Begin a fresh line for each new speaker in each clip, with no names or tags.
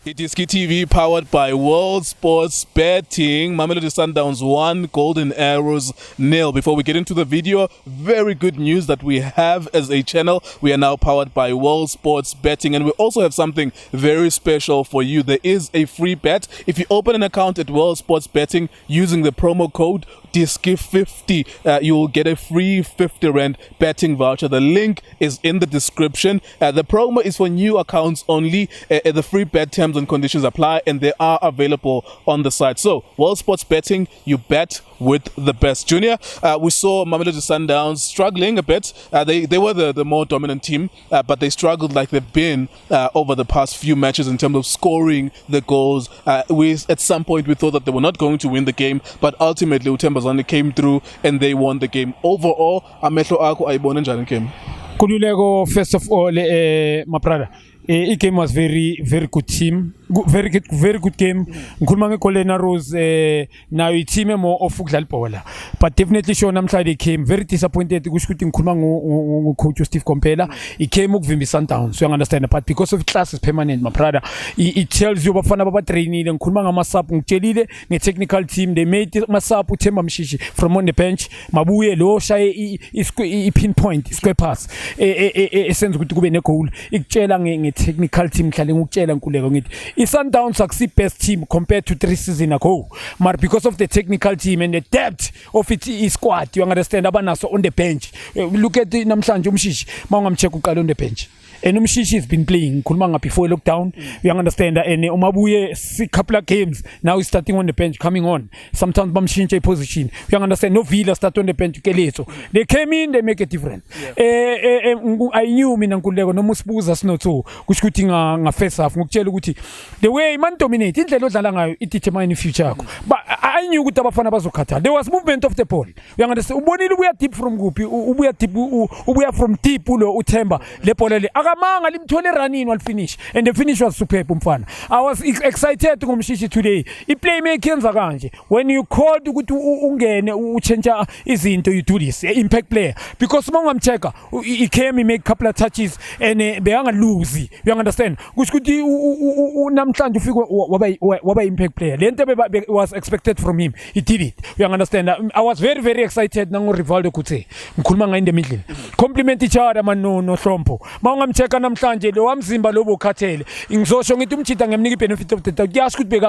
It is KTV powered by World Sports Betting. Mamelodi Sundowns 1, Golden Arrows 0. Before we get into the video, very good news that we have as a channel. We are now powered by World Sports Betting, and we also have something very special for you. There is a free bet. If you open an account at World Sports Betting using the promo code DISCI50, you will get a free 50 Rand betting voucher. The link is in the description. The promo is for new accounts only. The free bet terms and conditions apply, and they are available on the site. So, World Sports Betting, you bet with the best. Junior, we saw Mamelodi Sundowns struggling a bit. They were the more dominant team, but they struggled like they've been over the past few matches in terms of scoring the goals. At some point we thought that they were not going to win the game, but ultimately Uthemba Zwane came through and they won the game. Overall, amehlo akho ayibona njani game?
Kululeko, first of all, my brother. It game was very good team, very good game. Ngikhuluma Golden Arrows now team more of ukudlala ibhola, but definitely sure namhlanje they came very disappointed kusho ukuthi ngikhuluma coach Steve Komphela. He came ukuvimba Sundowns, so you understand, but because of class is permanent, my brother, it tells you bafana baba trainile. Ngikhuluma ngamasapu ngitshelile nge-technical team, they made masapu Uthemba Mshishi from on the bench, mabuye lo shaye i-pinpoint square pass esenza ukuthi kube ne-goal. Ikutshela technical team dlale ngukutshela Nkuleko ngithi i-Sundowns akusi best team compared to 3 seasons ago, but because of the technical team and the depth of its squad, you understand, abanaso on the bench. Look at namhlanje uMshishi mawungamcheck uqala on the bench, and uMshishi has been playing ngikhuluma before lockdown, you understand, and umabuye see couple of games now he's starting on the bench, coming on sometimes bamshintsha position, you understand. No Villa start on the bench Keleso, they came in, they make a difference. I knew mina Nkuleko noma usibuza sinotho kusho ukuthi nga first half ngokutshela ukuthi the way man dominate indlela odlala ngayo i-determine in future yakho, but I knew ukuthi abafana bazokhathala. There was movement of the ball, you understand. Ubonile ubuya deep from kuphi, ubuya from deep lo Uthemba le ball le akamanga limthole running wal finish, and the finish was superb umfana. I was excited ngomshishi today. I-playmaking yenza kanje, when you called ukuthi ungene uchange izinto, you do this impact player, because mawungamcheka he came, he make couple of touches and beyanga lose, you understand. Kusho ukuthi namhlanje ufike waba impact player. Lento was expected from him, he did it, you understand. I was very excited nango Rivaldo Kutse ngikhuluma ngayo in the middle, compliment each other man no Hlompo. Mawungamcheka namhlanje lo wamzimba lo bokhathele, ngizosho ngithi umchita ngemnika benefit of the doubt, kuyasho ukuthi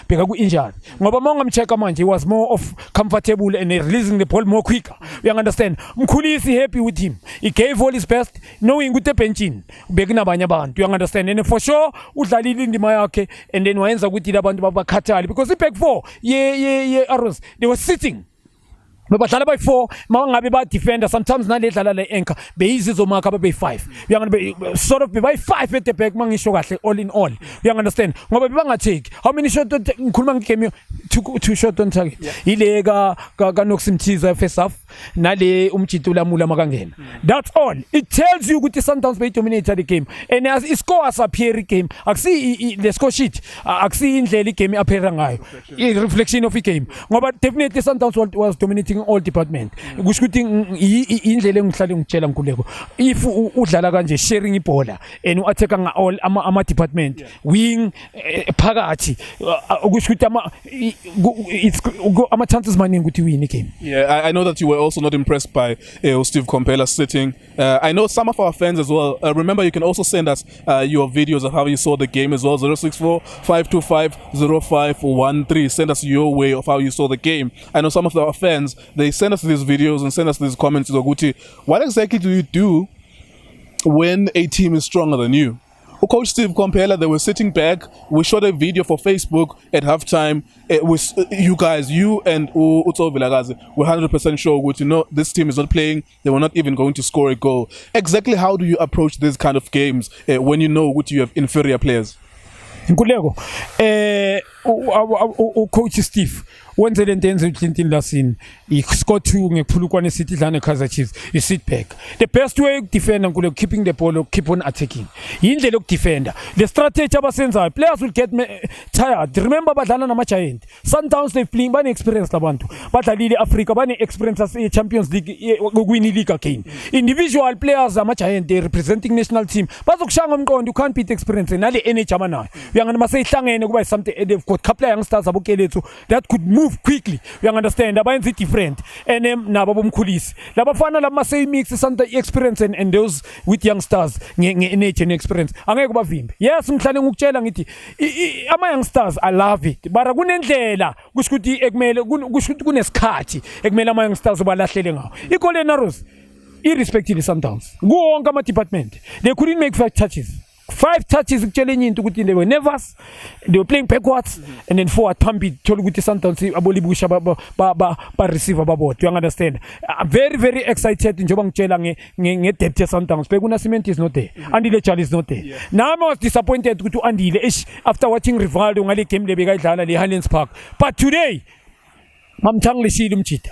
beka ku injury, ngoba mawungamcheka manje he was more of comfortable and releasing the ball more quicker, you understand. Mkhulisi happy with him, he gave all his best knowing ukuthi ebenchini bekunabanye abantu, you understand, and for sure udlalile indima yakhe, and then wayenza ukuthi abantu babakhathali because the back four Arrows they were sitting badlala by 4 mawangabe ba defender sometimes naledlala le anchor beyizizo mark ababe 5, you understand, sort of by 5 at the back mangisho kahle all in all, you understand, ngoba bangatake how many shot ngikhuluma ngigame 2 shot on target ile ka Noximthiza first half nale umjito lamula makangena. That's all it tells you ukuthi Sundowns be dominate the game, and as score as appear game akusi the score sheet akusi indlela igame appear ngayo i reflection of the game, ngoba definitely Sundowns was dominating all department. Kusho ukuthi indlela engihlale ngitshela Nkuleko, if udlala kanje sharing ibhola and u-attack nga all ama department wing phakathi kusho ukuthi ama chances maningi ukuthi win game.
Yeah, I know that you were also not impressed by Steve Komphela sitting. I know some of our fans as well. Remember, you can also send us your videos of how you saw the game as well. 064-525-0513. Send us your way of how you saw the game. I know some of our fans, they send us these videos and send us these comments. What exactly do you do when a team is stronger than you? Coach Steve Komphela, they were sitting back. We shot a video for Facebook at halftime. It was you guys, you and Utso Vilakazi, were 100% sure this team is not playing. They were not even going to score a goal. Exactly how do you approach these kind of games when you know you have inferior players?
Nkuleko coach Steve wenze lento yenze uClinton Lasini score 2 ngephulukwane City dlane Kaizer Chiefs sit back. The best way to defend and keeping the ball, keep on attacking. Indlela defender. The strategy abasenzayo, players will get tired. Remember badlala nama Giant. Sundowns they playing bani experience labantu. Badlalile Africa bani experience as Champions League win league again. Individual players ama Giant they representing national team. Bazokushanga umqondo you can't beat experience nale energy amanayo. Uyangana maseyihlangene kuba something they've got couple youngsters abokelethu that could move quickly. You understand? Abayenza different. And nabo bomkhulisi. Labafana lama say mix something experience and those with youngsters nge-energy and experience. Angeke bavimbe. Yes, ngihlale ngikutshela ngithi ama youngsters I love it. Bara kunendlela kusho ukuthi ekumele kusho ukuthi kunesikhathi ekumele ama youngsters balahlele ngawo. IGolden Arrows irrespectively sometimes. Go on ama department. They couldn't make 5 touches. 5 touches ukutshela into ukuthi they were nervous, they were playing backwards and then forward phambili thola ukuthi Sundowns abolibusha ba receiver babodwa. You understand? I'm very very excited njengoba ngitshela nge depth ya Sundowns. Bekuna Cement is not there. Andile Jali is not there. Now I was disappointed ukuthi Andile after watching Rivaldo ngale game lebekayidlala le Highlands Park. But today mamthangilishile umchita.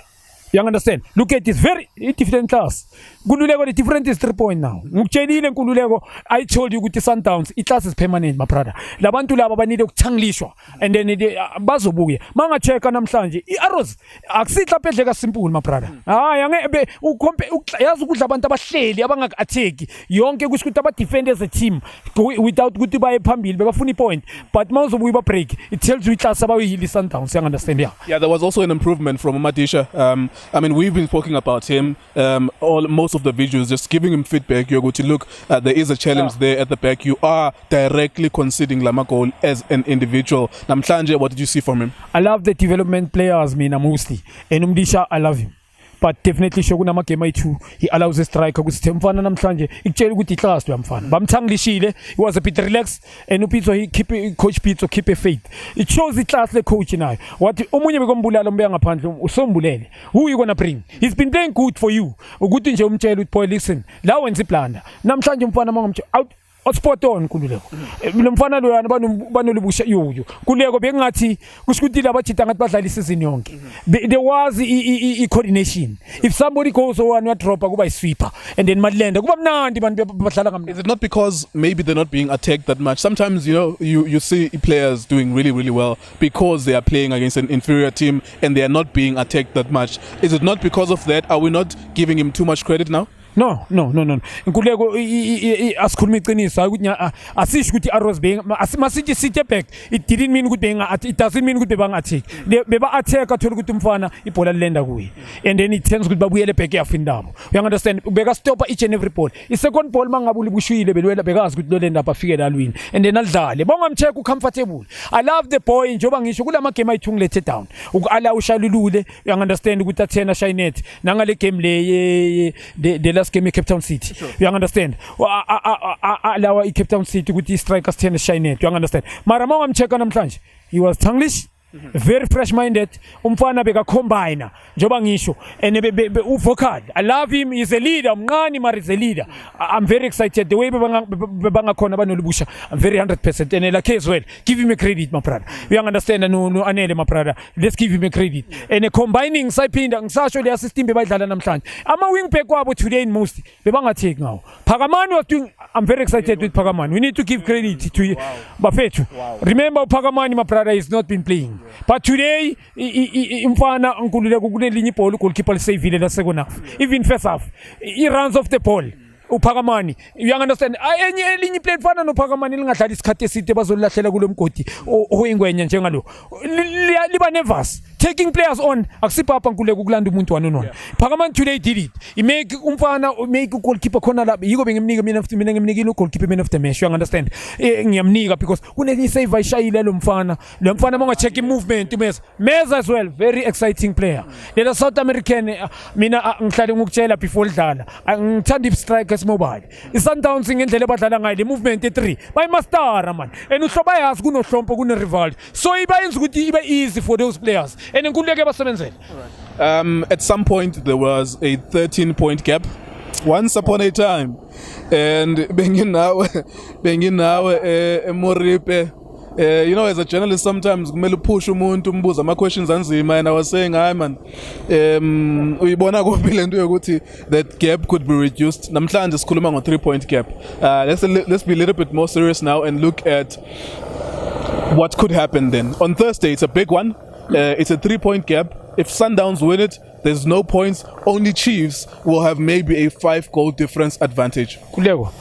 You understand? Look at this very different class. Nkululeko the different is 3 point now. Ngikutshelile Nkululeko I told you ukuthi Sundowns class is permanent my brother. Labantu laba banide ukuthangilishwa and then bazobuya. Mangacheka namhlanje iArrows akusihla phedle ka simple my brother. Hayi angeke yazi ukudla abantu abahleli abangaka attack yonke kusho ukuthi aba defend as a team without ukuthi baye phambili bebafuna ipoint but mawuzobuya ba break it tells you class abayihili Sundowns. You understand?
Yeah, there was also an improvement from Madisha. I mean, we've been talking about him most of the videos, just giving him feedback. You're going to look, there is a challenge there at the back. You are directly conceding Lama goal as an individual. Namhlanje, what did you see from him?
I love the development players, mostly. And Umdisha, I love him. But definitely Shoguna Makema too. He allows a striker with Stemfana Namhlanje. Ikcheli ukuthi class to amfana. Bamthangilishile. He was a bit relaxed. And Upito he keep coach Pito keep a faith. It shows the class the coach now. What omunye bekombulala umbeka ngaphandle usombulele. Who you gonna bring? He's been playing good for you. Ukuthi nje umtshela ukuthi boy listen. La wenza iplana. Namhlanje umfana mangomtshela out spot on Nkululeko. Lo mfana lo yana banolibusha yuyu. Nkululeko bengathi kusho ukuthi labajita ngathi badlala isizini yonke. There was a coordination. If somebody goes one wa drop kuba isweeper and then madlenda kuba mnandi bantu badlala ngamnandi.
Is it not because maybe they're not being attacked that much? Sometimes you see players doing really well because they are playing against an inferior team and they are not being attacked that much. Is it not because of that? Are we not giving him too much credit now?
No. Nkululeko asikhuluma iqiniso ukuthi asisho ukuthi Arrows masithi sit back it didn't mean ukuthi it doesn't mean ukuthi banga attack beba attack athola ukuthi umfana ibhola lilenda kuye and then it turns ukuthi babuyele back yafindabo. You understand? Beka stopper each and every ball. I second ball mangabuli bushwile belwela bekazi ukuthi lo lenda afike dalwini and then alidlale bongamcheck u-comfortable. I love the boy njoba ngisho kulama game ayithu ngilethe down uku-allow ushalulule. You understand ukuthi athena Shinet nangale game le last game Cape Town City. Sure. You understand? Allow Cape Town City with the strikers ten Shinet. You understand? Mara mangamcheka namhlanje he was Tanglish. Very fresh minded umfana beka combiner njoba ngisho and vocal. I love him. He's a leader mncane mara is a leader. I'm very excited the way bebanga khona banolibusha. I'm very 100% and like as well give him a credit my brother. You understand? No anele my brother, let's give him a credit and combining sayiphinda ngisasho le assist team bebadlala namhlanje ama wing back wabo today in most bebanga take now Pakamani was doing. I'm very excited with Pakamani. We need to give credit to Bafetu. Remember Pakamani my brother is not been playing. But today, Mfana Nkululeko kunelinye ball goalkeeper savile la second half. Even first half, he runs off the ball. Uphakamani, you understand? Enye elinye play mfana noPhakamani lingadlala isikhathi eside bazolahlela kulomgodi oyingwenya njengalo. Liba nervous. Taking players on akusipapa Nkululeko kulanda umuntu wanonona. Phakamani today did it. He make umfana make goalkeeper khona la yiko bengimnika mina ngimnikile goalkeeper man of the match. You understand? Ngiyamnika because uneni save ayishayile lo mfana. Lo mfana monga check movement Meza as well, very exciting player. The South American mina ngihlale ngukutshela before idlala. Ngithanda strikers mobile. Sundowns ngendlela badlala ngayo le movement e3. Bayimastara man. And uhloba yazi kunohlompo kuneRivaldo. So ibayenza ukuthi ibe easy for those players. And Nkululeko basebenzele.
At some point there was a 13-point gap. Once upon a time. And benginawe Moripe You know, as a journalist, sometimes kumele push umuntu umbuza ama questions anzima, and I was saying, "Hi man, uyibona kuphi lento yokuthi that gap could be reduced." Namhlanje sikhuluma ngo 3-point gap. Let's be a little bit more serious now and look at what could happen then. On Thursday, it's a big one. It's a 3-point gap. If Sundowns win it, there's no points. Only Chiefs will have maybe a 5-goal difference advantage.
Kuleko.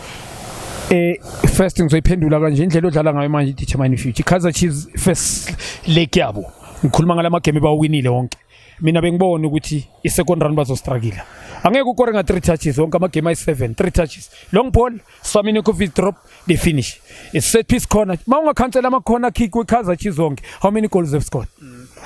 First thing ngizoyiphendula kanje indlela odlala ngayo manje determine future. Kaizer Chiefs first leg yabo. Ngikhuluma ngalama game bawinile wonke. Mina bengibona ukuthi i-second round bazostruggle. Angeke ukore nga 3 touches wonke ama game ay7, 3 touches. Long ball, Swamini Kofi drop, they finish. It's set piece corner. Mawunga cancel ama corner kick with Kaizer Chiefs wonke. How many goals they've scored?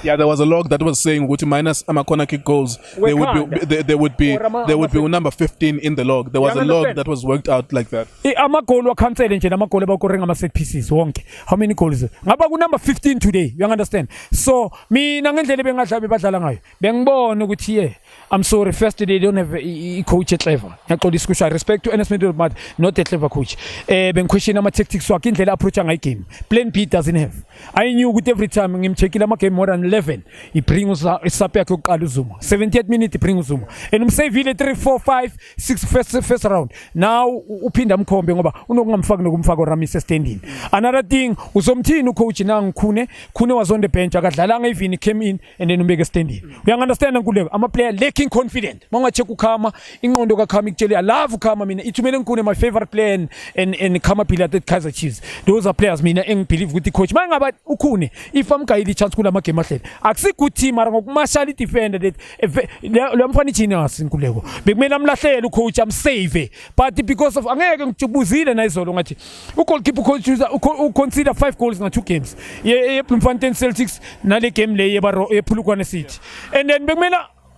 Yeah, there was a log that was saying ukuthi minus ama corner kick goals, they would be number 15 in the log. There was a log that was worked out like that.
Ama goal wa cancel nje nama goal bakore ngama set pieces wonke. How many goals? Ngaba ku number 15 today. You understand? So mina ngendlela bengadlala badlala ngayo. Bengibona ukuthi I'm sorry, first they don't have a coach clever. I respect to Ernest Middle, but not a clever coach. Ben question ama tactics wakhe indlela approach ngayi game. Plan B doesn't have. I knew with every time ngimcheckile ama game more than 11. He brings isape yakhe yokuqala uZuma. 78 minutes he brings uZuma. And umsavile 3 4 5 6 first round. Now uphinda umkhombe ngoba unokungamfaki nokumfaka uRamisi standing. Another thing uzomthini ucoach nangikhune was on the bench akadlalanga even came in and then umbeke standing. You understand nkuleko ama player lacking confident. Mangacheck uKhama inqondo kaKhama ikutshela I love uKhama mina ithumele ngikune my favorite player and Khama Pilate at Kaizer Chiefs. Those are players mina engibelieve ukuthi coach mangaba ukhune if amgayili chance kula magame ahlele. Akusi good team mara ngokumashala defender that lo mfana genius nkuleko. Bekumele amlahlele ucoach amsave but because of angeke ngijubuzile na izolo ngathi ugoalkeeper coach consider 5 goals na 2 games. Bloemfontein Celtics nale game le yePulukwane City. And then bekumele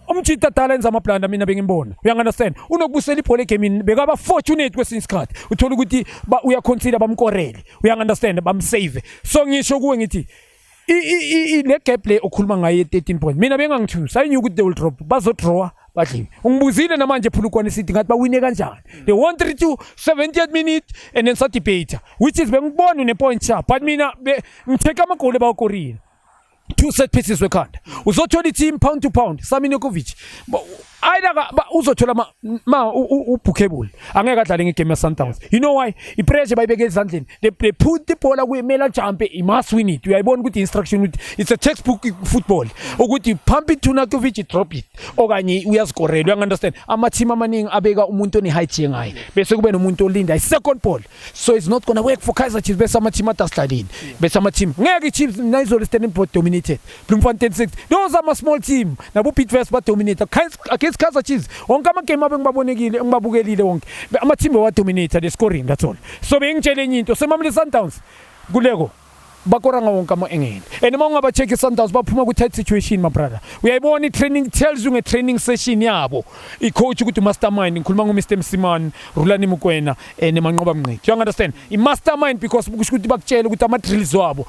umjita talents amaplanda mina bengimbona. You understand? Unokubusela ibhola egamini bekaba fortunate kwesinye isikhathi. Uthola ukuthi uya consider bamkorele. You understand? Bamsave. So ngisho kuwe ngithi le gap le okhuluma ngayo 13 points. Mina bengangithusa. I knew ukuthi they will drop. Bazodraw badliwe. Ungibuzile namanje ePhulukwane City ngathi bawine kanjani. They won 3-2 78 minutes and then sa debate which is bengibona une point sharp. But mina ngitheka amagoli bawokorile. 2 set pieces wekhanda uzothola team pound to pound Saminokovic either uzothola uBookable angeke adlale ngegame ya Sundowns. You know why? Ipressure bayibeke ezandleni they put the ball kuyimela jump he must win it. Uyayibona ukuthi instruction ukuthi it's a textbook football ukuthi pump it to Nakovic drop it okanye uyazkorela. You understand? Ama team amaningi abeka umuntu oni height yengayi bese kube nomuntu olinda I second ball, so it's not going to work for Kaizer Chiefs. Bese ama team atasladini bese ama team ngeke Chiefs nayizo standing point dominated. Bloemfontein 6 those are my small team nabo Bidvest ba dominate against Kaizer Chiefs. Wonke ama game abengibabonekile engibabukelile wonke ama team wa dominate the scoring, that's all. So bengitshele enye into semamle Sundowns kuleko bakora ngawonke ama engene and mawungaba check iSundowns baphuma ku tight situation my brother. Uyayibona training tells you nge-training session yabo i-coach ukuthi mastermind ngikhuluma ngo-Mr Msimani Rulani Mukwena neManqoba Mngqithi. You understand? I-mastermind because kusho ukuthi bakutshela ukuthi ama-drills wabo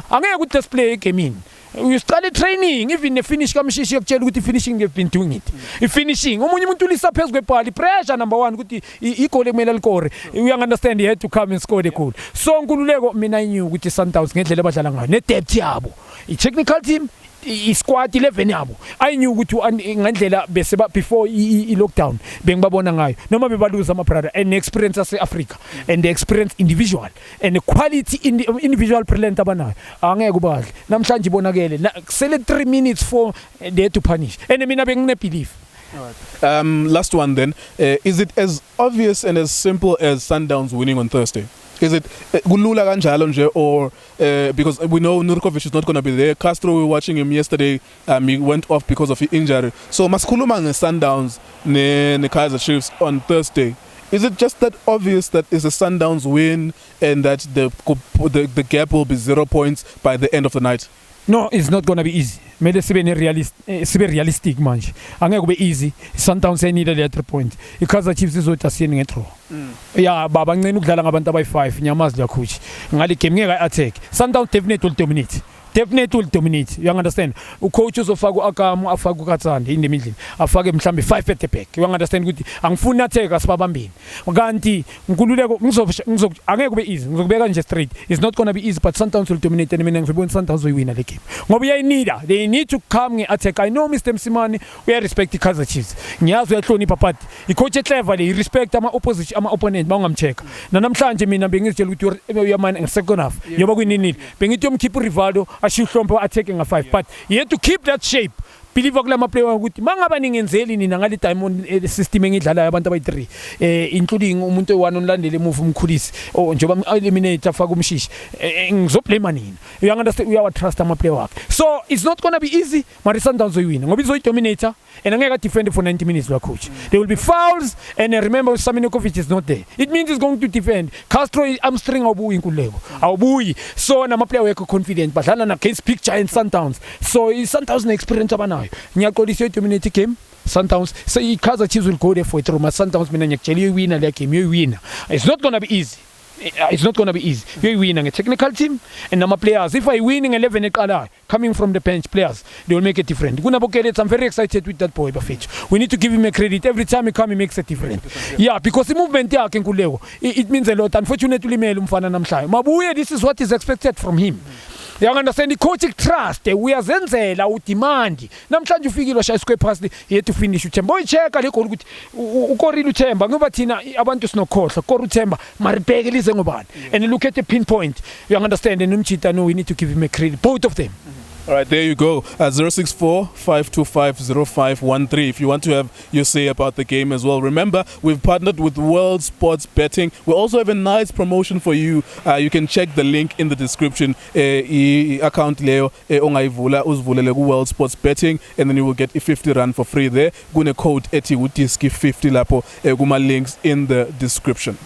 angeke ukuthi display egamini. You start training even the finish kamshishi yakutshela ukuthi finishing you've been doing it. I-finishing omunye umuntu ulisa phezu kwebhali pressure number 1 ukuthi igoli kumele likore. You understand, he had to come and score the goal. So nkululeko mina knew ukuthi Sundowns ngendlela abadlala ngayo ne-depth yabo i-technical team i-squad 11 yabo I knew ukuthi ngendlela bese before i-lockdown bengibabona ngayo noma bebaluza ama brother and experience ase-Africa and the experience individual and the quality individual talent abanayo angeke ubadle namhlanje ibonakele kusele 3 minutes for they to punish and mina bengine believe.
Last one then, is it as obvious and as simple as Sundowns winning on Thursday? Is it kulula kanjalo nje or because we know Nurkovic is not going to be there. Castro, we were watching him yesterday, he went off because of injury. So maskhuluma nge-Sundowns ne Kaizer Chiefs on Thursday. Is it just that obvious that it's a Sundowns win and that the gap will be 0 points by the end of the night?
No, it's not going to be easy. Mele sibe realistic manje. Angeke kube easy. Sundowns need le 3 points. iKaizer Chiefs izotasiyeni ngedraw. Yeah, baba ncane ukudlala ngabantu abayi5 nyamazi la coach. Ngale game ngeke attack. Sundowns definitely will dominate. definitely will dominate. You understand? Coach uzofaka uAkamu afaka uKatsande in the middle. Afake mhlambe 5 at the back. You understand ukuthi angifuni atheka sibabambini. Kanti nkululeko angeke kube easy. Ngizokubeka nje straight. It's not going to be easy, but Sundowns will dominate and mina ngibona Sundowns will win the game. Ngoba they need to come nge-attack. I know Mr. Msimani respect iKaizer Chiefs. Ngiyazi uyahlonipha but icoach cleverly respect ama-opponent bangamcheck. Namhlanje mina bengizitshela ukuthi uyamana nge-second half. Yoba kuyinini. Bengithi umkhipha uRivaldo ashihlompa attacking nga-5 but you have to keep that shape. Believe kula ma player ukuthi mangaba ningenzeli nina ngale diamond system engidlalayo abantu abayi3 including umuntu oyi1 onlandele emuva umkhulisi njoba eliminate afaka umshishi ngizoblame nina. You understand, we are trust ama player wakhe. So it's not going to be easy. Mari Sundowns uyiwina ngoba izoyidominator and angeke defend for 90 minutes la coach. There will be fouls and remember Saminikovic is not there. It means he's going to defend. Castro hamstring awubuyi inkululeko. Awubuyi. So nama player wakhe confident badlala against big giant Sundowns. So Sundowns ne experience abanayo. Ngiyaxolisa dominate game Sundowns. So iKaizer Chiefs will go there for it. Roma Sundowns mina ngiyakutshela uyiwina le game uyiwina. It's not going to be easy. It's not going to be easy. You're winning a technical team and number players. If I winning 11 ekala coming from the bench players, they will make it different. I'm very excited with that boy Bafetch. We need to give him a credit. Every time he come, he makes a difference. Yeah, because the movement it means a lot. Unfortunately, Mabuya, this is what is expected from him. You understand, the coaching trust uyazenzela udemand namhlanje ufikile washaya square pass here to finish uThemba oyicheka le goal ukuthi ukorile uThemba ngoba thina abantu sinokhohla kor uThemba maribheke lize ngobani and look at the pinpoint. You understand, and umchita no, we need to give him a credit, both of them.
All right, there you go. 064-525-0513 if you want to have your say about the game as well. Remember, we've partnered with World Sports Betting. We also have a nice promotion for you. You can check the link in the description. Account Leo ongayivula uzivulele ku World Sports Betting and then you will get 50 rand for free there. Kune code ethi udiski 50 lapho kuma links in the description.